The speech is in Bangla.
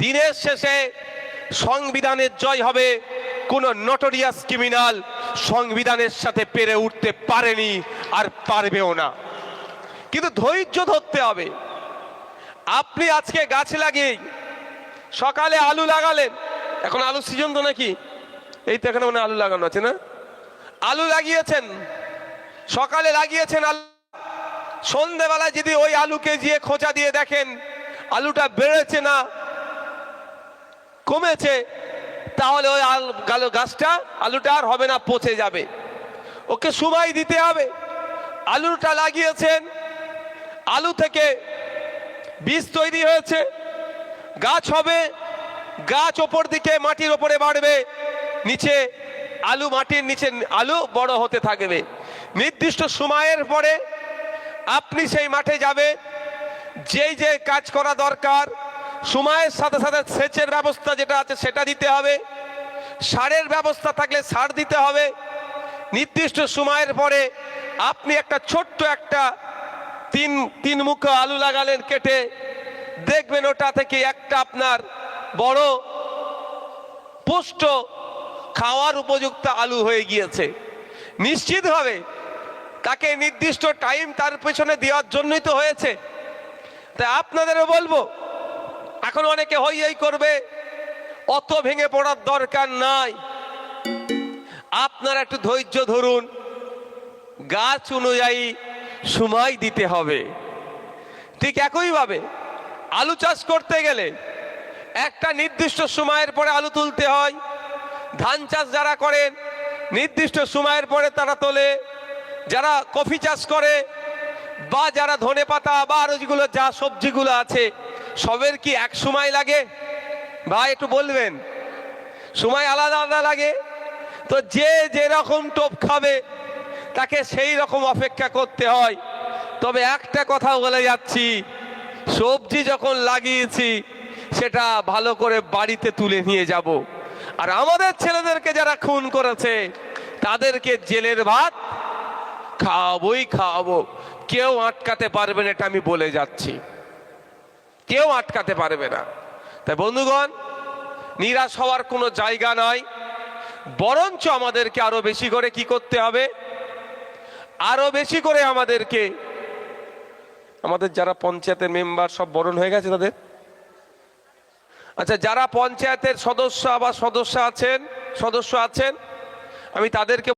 দিনের শেষে সংবিধানের জয় হবে। কোন নটোরিয়াস ক্রিমিনাল সংবিধানের সাথে পেরে উঠতে পারেনি আর পারবেও না। কিন্তু ধৈর্য ধরতে হবে। আপনি আজকে গাছ লাগিয়ে সকালে আলু লাগালেন, এখন আলু সিজন তো নাকি, এই তো এখানে মনে আলু লাগানো আছে না, আলু লাগিয়েছেন, সকালে লাগিয়েছেন আলু, সন্ধ্যেবেলায় যদি ওই আলুকে গিয়ে খোঁচা দিয়ে দেখেন আলুটা বেড়েছে না কমেছে, তাহলে ওই গাছটা আলুটা আর হবে না, পচে যাবে। ওকে সময় দিতে হবে। আলুটা লাগিয়েছেন, আলু থেকে বীজ তৈরি হয়েছে, গাছ হবে, গাছ ওপর দিকে মাটির ওপরে বাড়বে, নিচে আলু, মাটির নিচে আলু বড় হতে থাকবে। নির্দিষ্ট সময়ের পরে আপনি সেই মাঠে যাবে, যেই যে কাজ করা দরকার, সময়ের সাথে সাথে সেচের ব্যবস্থা যেটা আছে সেটা দিতে হবে, সারের ব্যবস্থা থাকলে সার দিতে হবে। নির্দিষ্ট সময়ের পরে আপনি একটা ছোট্ট একটা তিন মুখ আলু লাগালেন কেটে, দেখবেন ওটা থেকে একটা আপনার বড় পুষ্ট খাওয়ার উপযুক্ত আলু হয়ে গিয়েছে। নিশ্চিতভাবে তাকে নির্দিষ্ট টাইম তার পেছনে দেওয়ার জন্যই তো হয়েছে। তাই আপনাদেরও বলবো, এখন অনেকে হই করবে, অত ভেঙে পড়ার দরকার নাই। আপনারা একটু ধৈর্য ধরুন, গাছ অনুযায়ী সময় দিতে হবে। ঠিক একইভাবে আলু চাষ করতে গেলে একটা নির্দিষ্ট সময়ের পরে আলু তুলতে হয়। ধান চাষ যারা করেন নির্দিষ্ট সময়ের পরে তারা তোলে, যারা কফি চাষ করে বা যারা ধনেপাতা বা আরো যেগুলো যা সবজিগুলো আছে সবের কি এক সময় লাগে? ভাই একটু বলবেন, সময় আলাদা আলাদা লাগে। তো যে যেরকম টোপ খাবে তাকে সেই রকম অপেক্ষা করতে হয়। তবে একটা কথা বলে যাচ্ছি, সবজি যখন লাগিয়েছি সেটা ভালো করে বাড়িতে তুলে নিয়ে যাব। আর আমাদের ছেলেদেরকে যারা খুন করেছে তাদেরকে জেলের ভাত খাওয়াবোই খাওয়াবো, কেউ আটকাতে পারবে না, এটা আমি বলে যাচ্ছি, কেউ আটকাতে পারবে না। তাই বন্ধুগণ, নিরাশ হওয়ার কোনো জায়গা নাই, বরঞ্চ আমাদেরকে আরো বেশি করে কি করতে হবে, আরো বেশি করে আমাদেরকে, আমাদের যারা পঞ্চায়েতের মেম্বার সব বরণ হয়ে গেছে তাদের, আচ্ছা যারা পঞ্চায়েতের সদস্য আছেন, আমি তাদেরকে